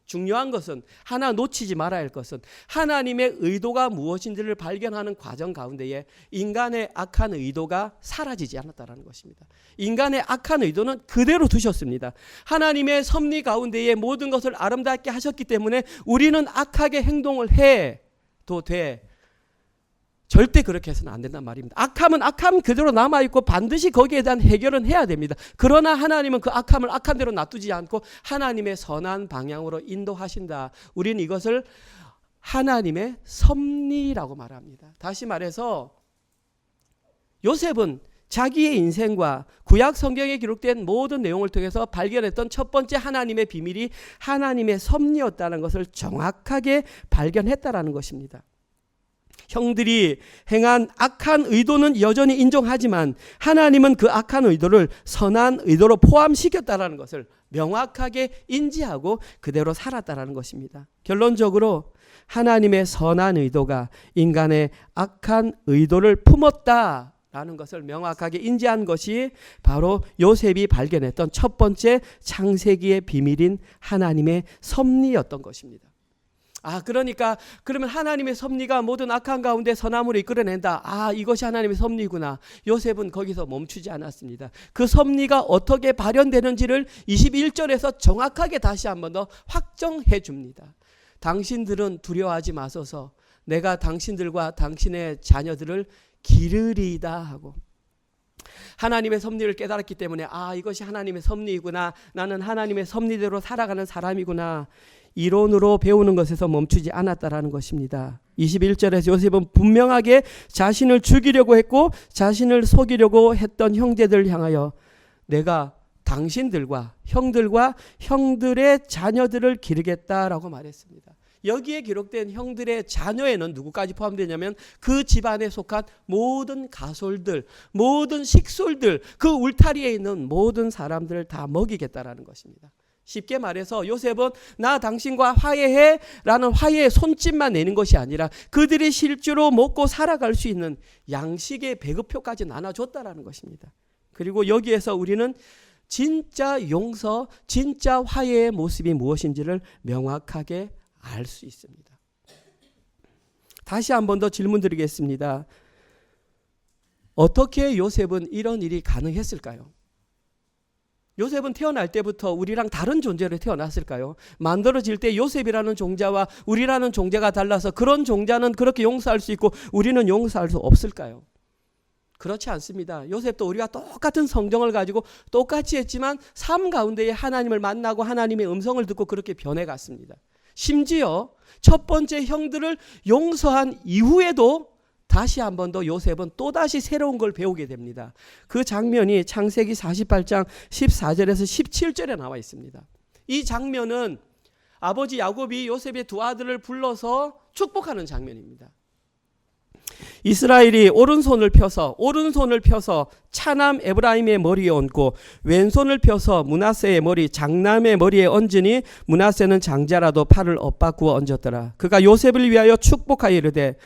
중요한 것은 하나 놓치지 말아야 할 것은 하나님의 의도가 무엇인지를 발견하는 과정 가운데에 인간의 악한 의도가 사라지지 않았다는 것입니다. 인간의 악한 의도는 그대로 두셨습니다. 하나님의 섭리 가운데에 모든 것을 아름답게 하셨기 때문에 우리는 악하게 행동을 해도 돼. 절대 그렇게 해서는 안 된단 말입니다. 악함은 악함 그대로 남아있고 반드시 거기에 대한 해결은 해야 됩니다. 그러나 하나님은 그 악함을 악한 대로 놔두지 않고 하나님의 선한 방향으로 인도하신다. 우리는 이것을 하나님의 섭리라고 말합니다. 다시 말해서 요셉은 자기의 인생과 구약 성경에 기록된 모든 내용을 통해서 발견했던 첫 번째 하나님의 비밀이 하나님의 섭리였다는 것을 정확하게 발견했다라는 것입니다. 형들이 행한 악한 의도는 여전히 인정하지만 하나님은 그 악한 의도를 선한 의도로 포함시켰다라는 것을 명확하게 인지하고 그대로 살았다라는 것입니다. 결론적으로 하나님의 선한 의도가 인간의 악한 의도를 품었다라는 것을 명확하게 인지한 것이 바로 요셉이 발견했던 첫 번째 창세기의 비밀인 하나님의 섭리였던 것입니다. 그러니까 그러면 하나님의 섭리가 모든 악한 가운데 선함으로 이끌어낸다. 이것이 하나님의 섭리구나. 요셉은 거기서 멈추지 않았습니다. 그 섭리가 어떻게 발현되는지를 21절에서 정확하게 다시 한 번 더 확정해 줍니다. 당신들은 두려워하지 마소서. 내가 당신들과 당신의 자녀들을 기르리이다 하고, 하나님의 섭리를 깨달았기 때문에 이것이 하나님의 섭리이구나. 나는 하나님의 섭리대로 살아가는 사람이구나. 이론으로 배우는 것에서 멈추지 않았다라는 것입니다. 21절에서 요셉은 분명하게 자신을 죽이려고 했고 자신을 속이려고 했던 형제들을 향하여 내가 당신들과 형들과 형들의 자녀들을 기르겠다라고 말했습니다. 여기에 기록된 형들의 자녀에는 누구까지 포함되냐면 그 집안에 속한 모든 가솔들, 모든 식솔들, 그 울타리에 있는 모든 사람들을 다 먹이겠다라는 것입니다. 쉽게 말해서 요셉은 나 당신과 화해해 라는 화해의 손짓만 내는 것이 아니라 그들이 실제로 먹고 살아갈 수 있는 양식의 배급표까지 나눠줬다라는 것입니다. 그리고 여기에서 우리는 진짜 용서, 진짜 화해의 모습이 무엇인지를 명확하게 알 수 있습니다. 다시 한 번 더 질문 드리겠습니다. 어떻게 요셉은 이런 일이 가능했을까요? 요셉은 태어날 때부터 우리랑 다른 존재로 태어났을까요? 만들어질 때 요셉이라는 종자와 우리라는 종자가 달라서 그런 종자는 그렇게 용서할 수 있고 우리는 용서할 수 없을까요? 그렇지 않습니다. 요셉도 우리가 똑같은 성정을 가지고 똑같이 했지만 삶 가운데에 하나님을 만나고 하나님의 음성을 듣고 그렇게 변해갔습니다. 심지어 첫 번째 형들을 용서한 이후에도 다시 한 번 더 요셉은 또다시 새로운 걸 배우게 됩니다. 그 장면이 창세기 48장 14절에서 17절에 나와 있습니다. 이 장면은 아버지 야곱이 요셉의 두 아들을 불러서 축복하는 장면입니다. 이스라엘이 오른손을 펴서 차남 에브라임의 머리에 얹고 왼손을 펴서 므낫세의 머리 장남의 머리에 얹으니 므낫세는 장자라도 팔을 엇바꾸어 얹었더라. 그가 요셉을 위하여 축복하여 이르되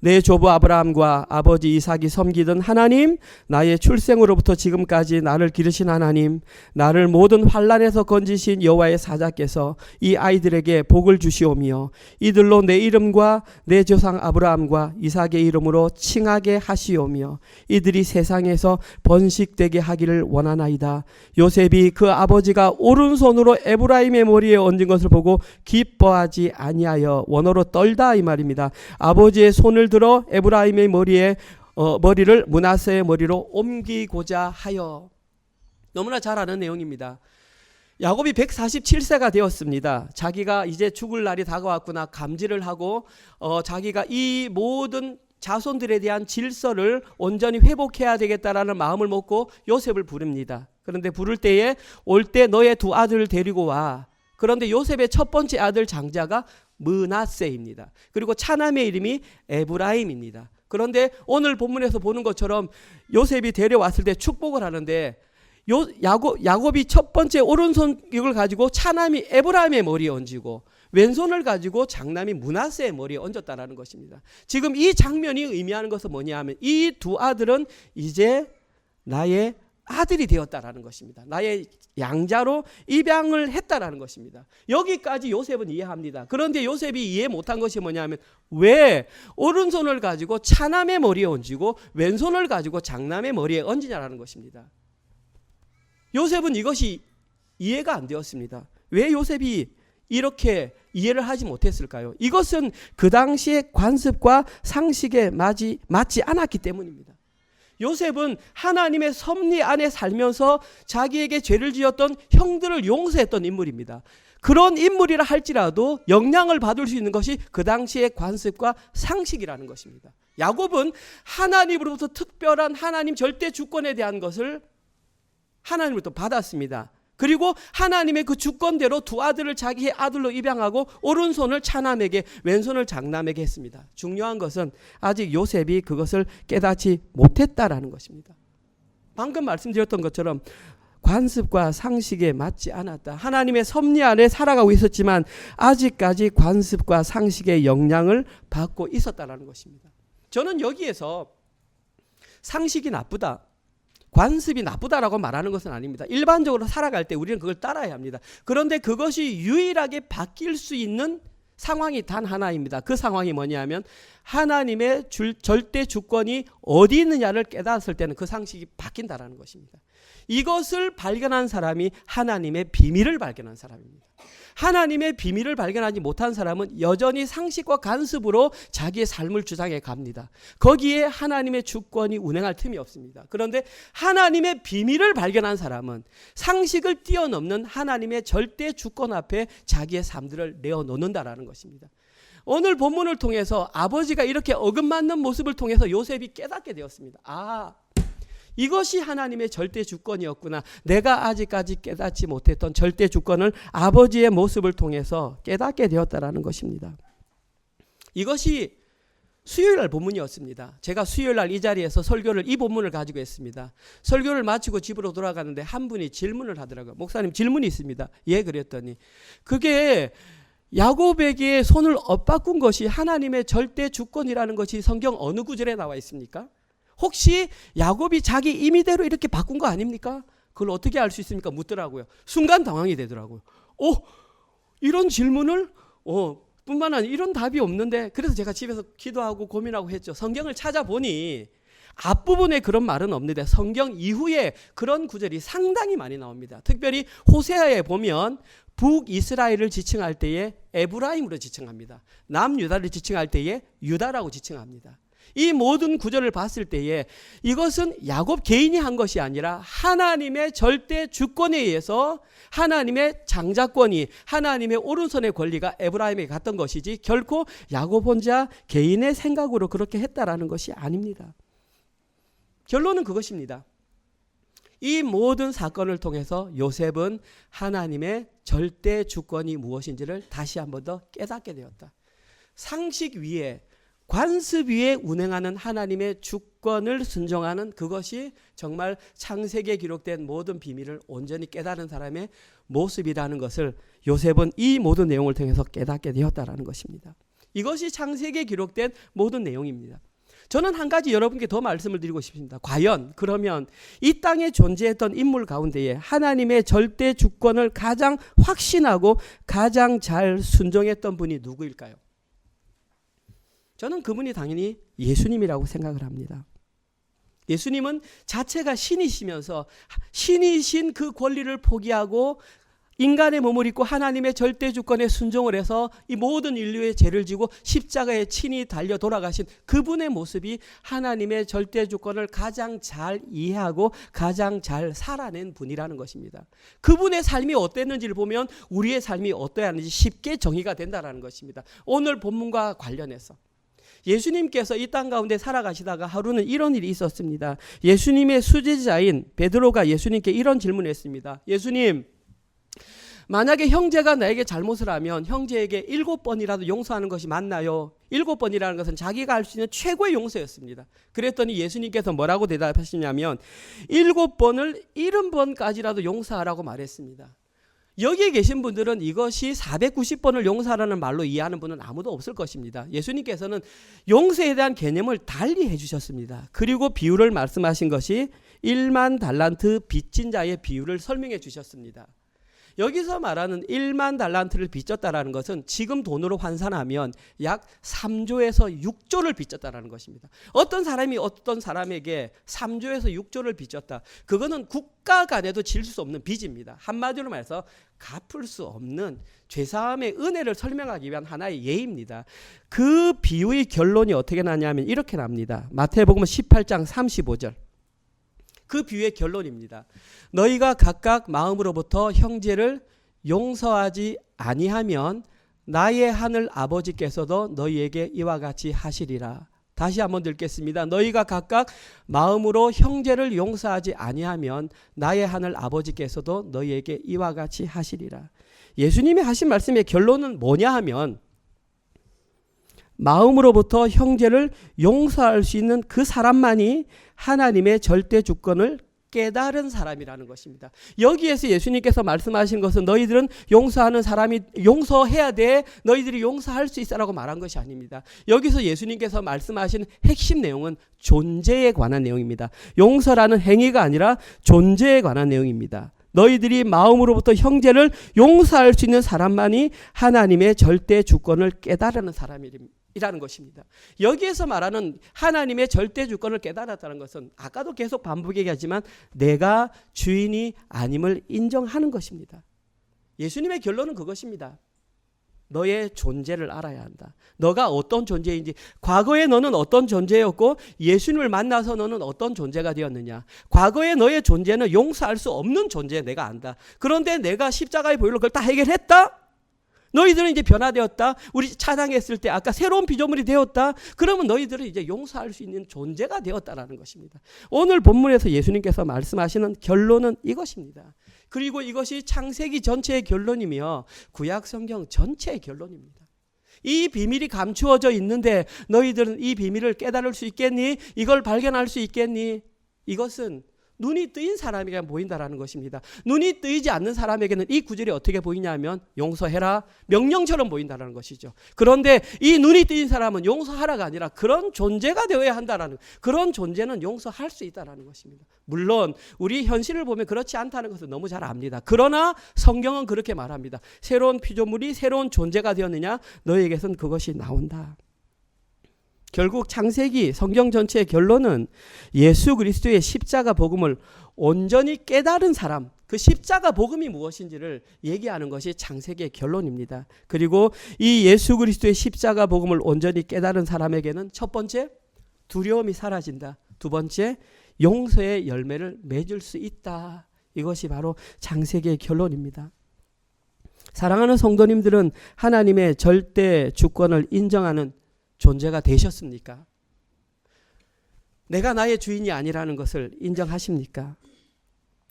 내 조부 아브라함과 아버지 이삭이 섬기던 하나님, 나의 출생으로부터 지금까지 나를 기르신 하나님, 나를 모든 환난에서 건지신 여호와의 사자께서 이 아이들에게 복을 주시오며 이들로 내 이름과 내 조상 아브라함과 이삭의 이름으로 칭하게 하시오며 이들이 세상에서 번식되게 하기를 원하나이다. 요셉이 그 아버지가 오른손으로 에브라임의 머리에 얹은 것을 보고 기뻐하지 아니하여 원어로 떨다 이 말입니다. 아버지의 손을 들어 에브라임의 머리를 므낫세의 머리로 옮기고자 하여. 너무나 잘 아는 내용입니다. 야곱이 147세가 되었습니다. 자기가 이제 죽을 날이 다가왔구나 감지를 하고 자기가 이 모든 자손들에 대한 질서를 온전히 회복해야 되겠다라는 마음을 먹고 요셉을 부릅니다. 그런데 부를 때에 올 때 너의 두 아들을 데리고 와. 그런데 요셉의 첫 번째 아들 장자가 므낫세입니다. 그리고 차남의 이름이 에브라임입니다. 그런데 오늘 본문에서 보는 것처럼 요셉이 데려왔을 때 축복을 하는데 야곱이 첫 번째 오른손 이걸 가지고 차남이 에브라임의 머리에 얹고 왼손을 가지고 장남이 므낫세의 머리에 얹었다라는 것입니다. 지금 이 장면이 의미하는 것은 뭐냐 하면 이 두 아들은 이제 나의 아들이 되었다라는 것입니다. 나의 양자로 입양을 했다라는 것입니다. 여기까지 요셉은 이해합니다. 그런데 요셉이 이해 못한 것이 뭐냐 하면 왜 오른손을 가지고 차남의 머리에 얹고 왼손을 가지고 장남의 머리에 얹으냐라는 것입니다. 요셉은 이것이 이해가 안 되었습니다. 왜 요셉이 이렇게 이해를 하지 못했을까요? 이것은 그 당시의 관습과 상식에 맞지 않았기 때문입니다. 요셉은 하나님의 섭리 안에 살면서 자기에게 죄를 지었던 형들을 용서했던 인물입니다. 그런 인물이라 할지라도 영향을 받을 수 있는 것이 그 당시의 관습과 상식이라는 것입니다. 야곱은 하나님으로부터 특별한 하나님 절대 주권에 대한 것을 하나님으로부터 받았습니다. 그리고 하나님의 그 주권대로 두 아들을 자기의 아들로 입양하고 오른손을 차남에게 왼손을 장남에게 했습니다. 중요한 것은 아직 요셉이 그것을 깨닫지 못했다라는 것입니다. 방금 말씀드렸던 것처럼 관습과 상식에 맞지 않았다. 하나님의 섭리 안에 살아가고 있었지만 아직까지 관습과 상식의 영향을 받고 있었다는 것입니다. 저는 여기에서 상식이 나쁘다, 관습이 나쁘다라고 말하는 것은 아닙니다. 일반적으로 살아갈 때 우리는 그걸 따라야 합니다. 그런데 그것이 유일하게 바뀔 수 있는 상황이 단 하나입니다. 그 상황이 뭐냐면 하나님의 절대 주권이 어디 있느냐를 깨달았을 때는 그 상식이 바뀐다라는 것입니다. 이것을 발견한 사람이 하나님의 비밀을 발견한 사람입니다. 하나님의 비밀을 발견하지 못한 사람은 여전히 상식과 관습으로 자기의 삶을 주장해 갑니다. 거기에 하나님의 주권이 운행할 틈이 없습니다. 그런데 하나님의 비밀을 발견한 사람은 상식을 뛰어넘는 하나님의 절대 주권 앞에 자기의 삶들을 내어놓는다라는 것입니다. 오늘 본문을 통해서 아버지가 이렇게 어긋맞는 모습을 통해서 요셉이 깨닫게 되었습니다. 이것이 하나님의 절대 주권이었구나. 내가 아직까지 깨닫지 못했던 절대 주권을 아버지의 모습을 통해서 깨닫게 되었다라는 것입니다. 이것이 수요일날 본문이었습니다. 제가 수요일날 이 자리에서 설교를 이 본문을 가지고 했습니다. 설교를 마치고 집으로 돌아가는데 한 분이 질문을 하더라고요. 목사님, 질문이 있습니다. 예, 그랬더니 그게 야곱에게 손을 엇바꾼 것이 하나님의 절대 주권이라는 것이 성경 어느 구절에 나와 있습니까? 혹시 야곱이 자기 임의대로 이렇게 바꾼 거 아닙니까? 그걸 어떻게 알 수 있습니까? 묻더라고요. 순간 당황이 되더라고요. 이런 질문을 뿐만 아니라 이런 답이 없는데, 그래서 제가 집에서 기도하고 고민하고 했죠. 성경을 찾아보니 앞부분에 그런 말은 없는데 성경 이후에 그런 구절이 상당히 많이 나옵니다. 특별히 호세아에 보면 북이스라엘을 지칭할 때에 에브라임으로 지칭합니다. 남유다를 지칭할 때에 유다라고 지칭합니다. 이 모든 구절을 봤을 때에 이것은 야곱 개인이 한 것이 아니라 하나님의 절대 주권에 의해서 하나님의 장자권이, 하나님의 오른손의 권리가 에브라임에게 갔던 것이지 결코 야곱 혼자 개인의 생각으로 그렇게 했다라는 것이 아닙니다. 결론은 그것입니다. 이 모든 사건을 통해서 요셉은 하나님의 절대 주권이 무엇인지를 다시 한 번 더 깨닫게 되었다. 상식 위에, 관습 위에 운행하는 하나님의 주권을 순종하는 그것이 정말 창세기에 기록된 모든 비밀을 온전히 깨달은 사람의 모습이라는 것을 요셉은 이 모든 내용을 통해서 깨닫게 되었다는 것입니다. 이것이 창세기에 기록된 모든 내용입니다. 저는 한 가지 여러분께 더 말씀을 드리고 싶습니다. 과연 그러면 이 땅에 존재했던 인물 가운데에 하나님의 절대 주권을 가장 확신하고 가장 잘 순종했던 분이 누구일까요? 저는 그분이 당연히 예수님이라고 생각을 합니다. 예수님은 자체가 신이시면서 신이신 그 권리를 포기하고 인간의 몸을 입고 하나님의 절대 주권에 순종을 해서 이 모든 인류의 죄를 지고 십자가에 친히 달려 돌아가신 그분의 모습이 하나님의 절대 주권을 가장 잘 이해하고 가장 잘 살아낸 분이라는 것입니다. 그분의 삶이 어땠는지를 보면 우리의 삶이 어떠해야 하는지 쉽게 정의가 된다는 것입니다. 오늘 본문과 관련해서 예수님께서 이 땅 가운데 살아가시다가 하루는 이런 일이 있었습니다. 예수님의 수제자인 베드로가 예수님께 이런 질문을 했습니다. 예수님, 만약에 형제가 나에게 잘못을 하면 형제에게 7번이라도 용서하는 것이 맞나요? 7번이라는 것은 자기가 할 수 있는 최고의 용서였습니다. 그랬더니 예수님께서 뭐라고 대답하시냐면 7번을 70번까지라도 용서하라고 말했습니다. 여기에 계신 분들은 이것이 490번을 용서하라는 말로 이해하는 분은 아무도 없을 것입니다. 예수님께서는 용서에 대한 개념을 달리 해주셨습니다. 그리고 비유를 말씀하신 것이 1만 달란트 빚진 자의 비유를 설명해 주셨습니다. 여기서 말하는 1만 달란트를 빚졌다라는 것은 지금 돈으로 환산하면 약 3조에서 6조를 빚졌다라는 것입니다. 어떤 사람이 어떤 사람에게 3조에서 6조를 빚졌다. 그거는 국가 간에도 질 수 없는 빚입니다. 한마디로 말해서 갚을 수 없는 죄사함의 은혜를 설명하기 위한 하나의 예입니다. 그 비유의 결론이 어떻게 나냐면 이렇게 납니다. 마태복음 18장 35절. 그 비유의 결론입니다. 너희가 각각 마음으로부터 형제를 용서하지 아니하면 나의 하늘 아버지께서도 너희에게 이와 같이 하시리라. 다시 한번 읽겠습니다. 너희가 각각 마음으로 형제를 용서하지 아니하면 나의 하늘 아버지께서도 너희에게 이와 같이 하시리라. 예수님이 하신 말씀의 결론은 뭐냐 하면 마음으로부터 형제를 용서할 수 있는 그 사람만이 하나님의 절대 주권을 깨달은 사람이라는 것입니다. 여기에서 예수님께서 말씀하신 것은 너희들은 용서하는 사람이 용서해야 돼, 너희들이 용서할 수 있어라고 말한 것이 아닙니다. 여기서 예수님께서 말씀하신 핵심 내용은 존재에 관한 내용입니다. 용서라는 행위가 아니라 존재에 관한 내용입니다. 너희들이 마음으로부터 형제를 용서할 수 있는 사람만이 하나님의 절대 주권을 깨달은 사람이라는 것입니다. 여기에서 말하는 하나님의 절대 주권을 깨달았다는 것은 아까도 계속 반복하지만 내가 주인이 아님을 인정하는 것입니다. 예수님의 결론은 그것입니다. 너의 존재를 알아야 한다. 너가 어떤 존재인지, 과거에 너는 어떤 존재였고 예수님을 만나서 너는 어떤 존재가 되었느냐. 과거에 너의 존재는 용서할 수 없는 존재 내가 안다. 그런데 내가 십자가의 보혈로 그걸 다 해결했다. 너희들은 이제 변화되었다. 우리 찬양했을 때 아까 새로운 피조물이 되었다. 그러면 너희들은 이제 용서할 수 있는 존재가 되었다라는 것입니다. 오늘 본문에서 예수님께서 말씀하시는 결론은 이것입니다. 그리고 이것이 창세기 전체의 결론이며 구약 성경 전체의 결론입니다. 이 비밀이 감추어져 있는데 너희들은 이 비밀을 깨달을 수 있겠니? 이걸 발견할 수 있겠니? 이것은 눈이 뜨인 사람에게 보인다라는 것입니다. 눈이 뜨이지 않는 사람에게는 이 구절이 어떻게 보이냐면 용서해라, 명령처럼 보인다는 것이죠. 그런데 이 눈이 뜨인 사람은 용서하라가 아니라 그런 존재가 되어야 한다라는, 그런 존재는 용서할 수 있다라는 것입니다. 물론 우리 현실을 보면 그렇지 않다는 것을 너무 잘 압니다. 그러나 성경은 그렇게 말합니다. 새로운 피조물이 새로운 존재가 되었느냐? 너희에게선 그것이 나온다. 결국 창세기 성경 전체의 결론은 예수 그리스도의 십자가 복음을 온전히 깨달은 사람, 그 십자가 복음이 무엇인지를 얘기하는 것이 창세기의 결론입니다. 그리고 이 예수 그리스도의 십자가 복음을 온전히 깨달은 사람에게는 첫 번째, 두려움이 사라진다. 두 번째, 용서의 열매를 맺을 수 있다. 이것이 바로 창세기의 결론입니다. 사랑하는 성도님들은 하나님의 절대 주권을 인정하는 존재가 되셨습니까? 내가 나의 주인이 아니라는 것을 인정하십니까?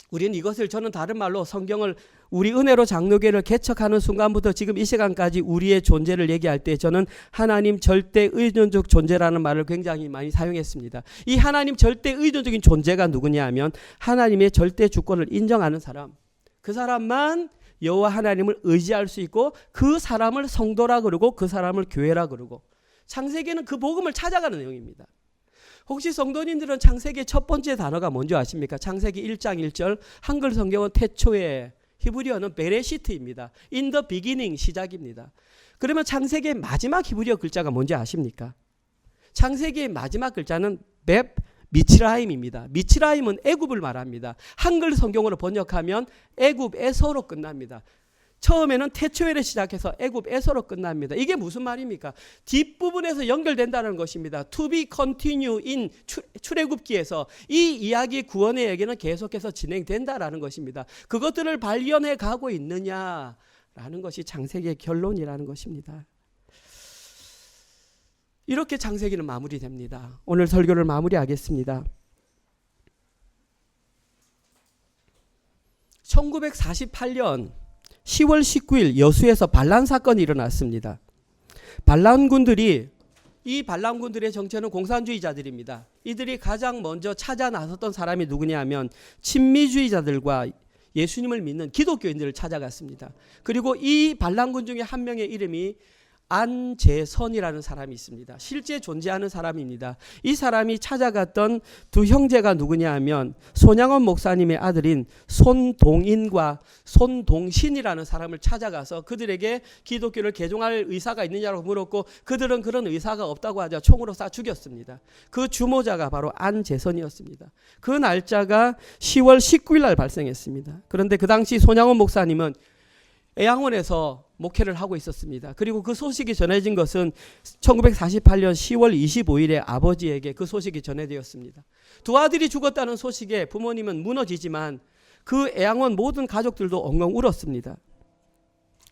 우리는 이것을, 저는 다른 말로 성경을 우리 은혜로 장로교회를 개척하는 순간부터 지금 이 시간까지 우리의 존재를 얘기할 때 저는 하나님 절대 의존적 존재라는 말을 굉장히 많이 사용했습니다. 이 하나님 절대 의존적인 존재가 누구냐 하면 하나님의 절대 주권을 인정하는 사람, 그 사람만 여호와 하나님을 의지할 수 있고 그 사람을 성도라 그러고 그 사람을 교회라 그러고, 창세기는 그 복음을 찾아가는 내용입니다. 혹시 성도님들은 창세기의 첫 번째 단어가 뭔지 아십니까? 창세기 1장 1절, 한글 성경은 태초에, 히브리어는 베레시트입니다. In the beginning, 시작입니다. 그러면 창세기의 마지막 히브리어 글자가 뭔지 아십니까? 창세기의 마지막 글자는 맵 미츠라임입니다. 미츠라임은 애굽을 말합니다. 한글 성경으로 번역하면 애굽에서로 끝납니다. 처음에는 태초에를 시작해서 애굽에서로 끝납니다. 이게 무슨 말입니까? 뒷부분에서 연결된다는 것입니다. To be continue in 출애굽기에서 이 이야기 구원의 얘기는 계속해서 진행된다라는 것입니다. 그것들을 발견해 가고 있느냐라는 것이 창세기의 결론이라는 것입니다. 이렇게 창세기는 마무리됩니다. 오늘 설교를 마무리하겠습니다. 1948년 10월 19일 여수에서 반란 사건이 일어났습니다. 이 반란군들의 정체는 공산주의자들입니다. 이들이 가장 먼저 찾아 나섰던 사람이 누구냐 하면 친미주의자들과 예수님을 믿는 기독교인들을 찾아갔습니다. 그리고 이 반란군 중에 한 명의 이름이 안재선이라는 사람이 있습니다. 실제 존재하는 사람입니다. 이 사람이 찾아갔던 두 형제가 누구냐 하면 손양원 목사님의 아들인 손동인과 손동신이라는 사람을 찾아가서 그들에게 기독교를 개종할 의사가 있느냐고 물었고, 그들은 그런 의사가 없다고 하자 총으로 쏴 죽였습니다. 그 주모자가 바로 안재선이었습니다. 그 날짜가 10월 19일 날 발생했습니다. 그런데 그 당시 손양원 목사님은 애양원에서 목회를 하고 있었습니다. 그리고 그 소식이 전해진 것은 1948년 10월 25일에 아버지에게 그 소식이 전해되었습니다. 두 아들이 죽었다는 소식에 부모님은 무너지지만 그 애양원 모든 가족들도 엉엉 울었습니다.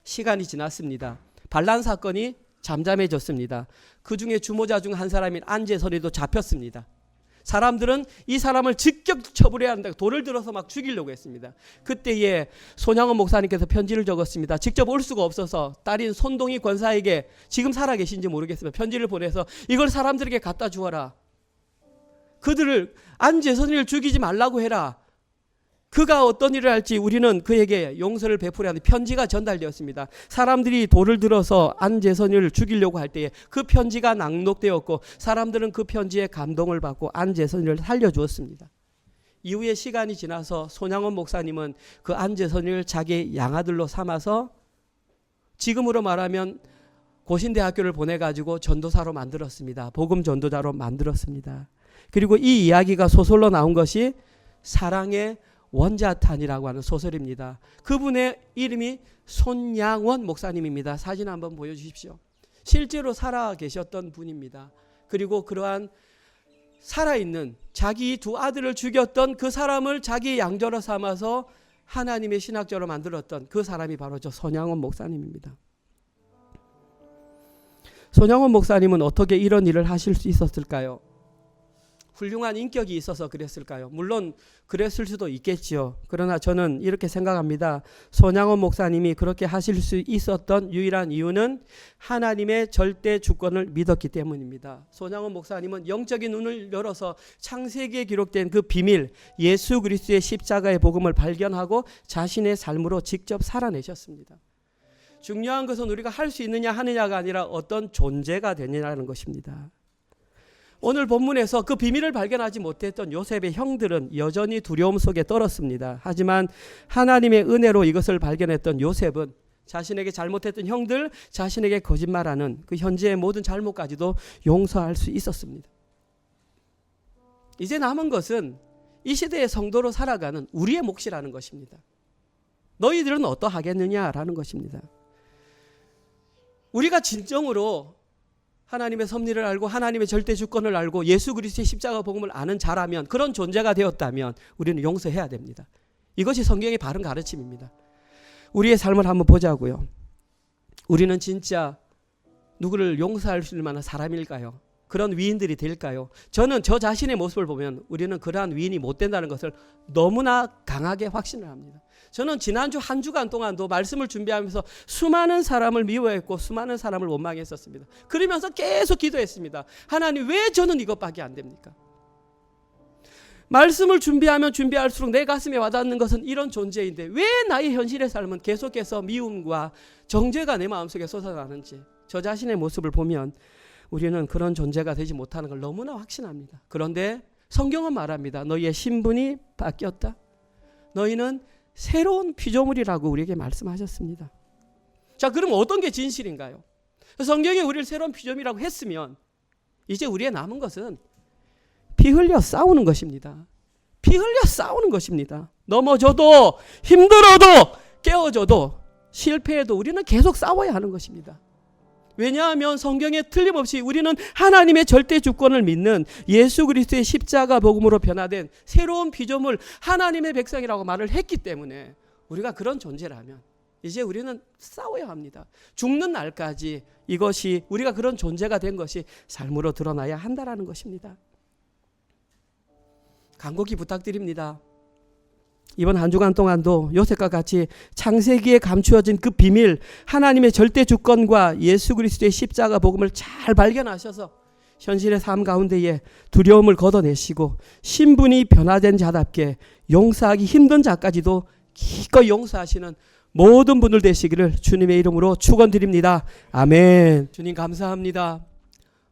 시간이 지났습니다. 반란 사건이 잠잠해졌습니다. 그 중에 주모자 중 한 사람인 안재선이도 잡혔습니다. 사람들은 이 사람을 즉각 처벌해야 한다고 돌을 들어서 막 죽이려고 했습니다. 그때에 손양원 목사님께서 편지를 적었습니다. 직접 올 수가 없어서 딸인 손동희 권사에게, 지금 살아계신지 모르겠으면 편지를 보내서 이걸 사람들에게 갖다 주어라. 그들을 안재선이를 죽이지 말라고 해라. 그가 어떤 일을 할지 우리는 그에게 용서를 베풀어야 하는 편지가 전달되었습니다. 사람들이 돌을 들어서 안제선을 죽이려고 할 때에 그 편지가 낭독되었고 사람들은 그 편지에 감동을 받고 안제선을 살려주었습니다. 이후에 시간이 지나서 손양원 목사님은 그 안제선을 자기 양아들로 삼아서 지금으로 말하면 고신대학교를 보내가지고 전도사로 만들었습니다. 복음 전도자로 만들었습니다. 그리고 이 이야기가 소설로 나온 것이 사랑의 원자탄이라고 하는 소설입니다. 그분의 이름이 손양원 목사님입니다. 사진 한번 보여주십시오. 실제로 살아 계셨던 분입니다. 그리고 그러한 살아있는 자기 두 아들을 죽였던 그 사람을 자기 양자로 삼아서 하나님의 신학자로 만들었던 그 사람이 바로 저 손양원 목사님입니다. 손양원 목사님은 어떻게 이런 일을 하실 수 있었을까요? 훌륭한 인격이 있어서 그랬을까요? 물론 그랬을 수도 있겠지요. 그러나 저는 이렇게 생각합니다. 손양원 목사님이 그렇게 하실 수 있었던 유일한 이유는 하나님의 절대 주권을 믿었기 때문입니다. 손양원 목사님은 영적인 눈을 열어서 창세기에 기록된 그 비밀, 예수 그리스도의 십자가의 복음을 발견하고 자신의 삶으로 직접 살아내셨습니다. 중요한 것은 우리가 할 수 있느냐 하느냐가 아니라 어떤 존재가 되느냐는 것입니다. 오늘 본문에서 그 비밀을 발견하지 못했던 요셉의 형들은 여전히 두려움 속에 떨었습니다. 하지만 하나님의 은혜로 이것을 발견했던 요셉은 자신에게 잘못했던 형들, 자신에게 거짓말하는 그 현재의 모든 잘못까지도 용서할 수 있었습니다. 이제 남은 것은 이 시대의 성도로 살아가는 우리의 몫이라는 것입니다. 너희들은 어떠하겠느냐라는 것입니다. 우리가 진정으로 하나님의 섭리를 알고 하나님의 절대 주권을 알고 예수 그리스도의 십자가 복음을 아는 자라면, 그런 존재가 되었다면 우리는 용서해야 됩니다. 이것이 성경의 바른 가르침입니다. 우리의 삶을 한번 보자고요. 우리는 진짜 누구를 용서할 수 있을 만한 사람일까요? 그런 위인들이 될까요? 저는 저 자신의 모습을 보면 우리는 그러한 위인이 못 된다는 것을 너무나 강하게 확신을 합니다. 저는 지난주 한 주간 동안도 말씀을 준비하면서 수많은 사람을 미워했고 수많은 사람을 원망했었습니다. 그러면서 계속 기도했습니다. 하나님, 왜 저는 이것밖에 안 됩니까? 말씀을 준비하면 준비할수록 내 가슴에 와닿는 것은 이런 존재인데 왜 나의 현실의 삶은 계속해서 미움과 정죄가 내 마음속에 솟아나는지, 저 자신의 모습을 보면 우리는 그런 존재가 되지 못하는 걸 너무나 확신합니다. 그런데 성경은 말합니다. 너희의 신분이 바뀌었다. 너희는 새로운 피조물이라고 우리에게 말씀하셨습니다. 자, 그럼 어떤 게 진실인가요? 성경이 우리를 새로운 피조물이라고 했으면 이제 우리의 남은 것은 피 흘려 싸우는 것입니다. 피 흘려 싸우는 것입니다. 넘어져도, 힘들어도, 깨어져도, 실패해도 우리는 계속 싸워야 하는 것입니다. 왜냐하면 성경에 틀림없이 우리는 하나님의 절대 주권을 믿는 예수 그리스도의 십자가 복음으로 변화된 새로운 피조물, 하나님의 백성이라고 말을 했기 때문에 우리가 그런 존재라면 이제 우리는 싸워야 합니다. 죽는 날까지 이것이, 우리가 그런 존재가 된 것이 삶으로 드러나야 한다는 것입니다. 간곡히 부탁드립니다. 이번 한 주간 동안도 요셉과 같이 창세기에 감추어진 그 비밀, 하나님의 절대 주권과 예수 그리스도의 십자가 복음을 잘 발견하셔서 현실의 삶 가운데에 두려움을 걷어내시고 신분이 변화된 자답게 용서하기 힘든 자까지도 기꺼이 용서하시는 모든 분들 되시기를 주님의 이름으로 축원드립니다. 아멘. 주님 감사합니다.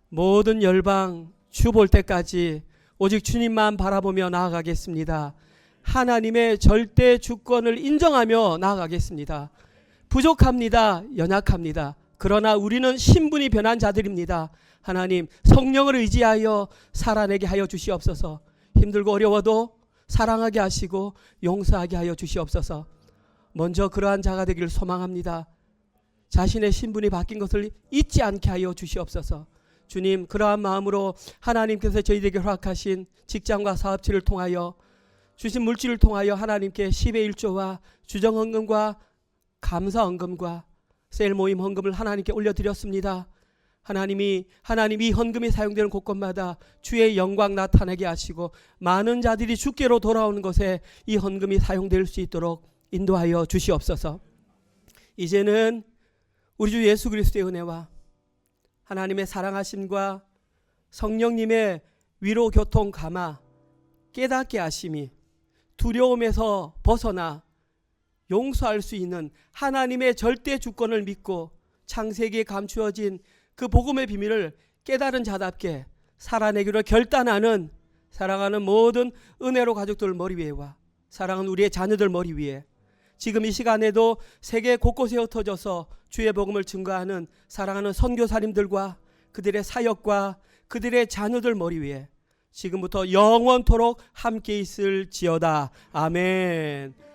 모든 열방 주 볼 때까지 오직 주님만 바라보며 나아가겠습니다. 하나님의 절대 주권을 인정하며 나아가겠습니다. 부족합니다. 연약합니다. 그러나 우리는 신분이 변한 자들입니다. 하나님, 성령을 의지하여 살아내게 하여 주시옵소서. 힘들고 어려워도 사랑하게 하시고 용서하게 하여 주시옵소서. 먼저 그러한 자가 되기를 소망합니다. 자신의 신분이 바뀐 것을 잊지 않게 하여 주시옵소서. 주님, 그러한 마음으로 하나님께서 저희에게 허락하신 직장과 사업체를 통하여 주신 물질을 통하여 하나님께 10의 1조와 주정헌금과 감사헌금과 셀모임 헌금을 하나님께 올려드렸습니다. 하나님 이 헌금이 사용되는 곳곳마다 주의 영광 나타내게 하시고 많은 자들이 주께로 돌아오는 것에 이 헌금이 사용될 수 있도록 인도하여 주시옵소서. 이제는 우리 주 예수 그리스도의 은혜와 하나님의 사랑하심과 성령님의 위로 교통 감화 깨닫게 하심이 두려움에서 벗어나 용서할 수 있는 하나님의 절대 주권을 믿고 창세기에 감추어진 그 복음의 비밀을 깨달은 자답게 살아내기로 결단하는 사랑하는 모든 은혜로 가족들 머리 위에와 사랑하는 우리의 자녀들 머리 위에 지금 이 시간에도 세계 곳곳에 흩어져서 주의 복음을 증거하는 사랑하는 선교사님들과 그들의 사역과 그들의 자녀들 머리 위에 지금부터 영원토록 함께 있을지어다. 아멘.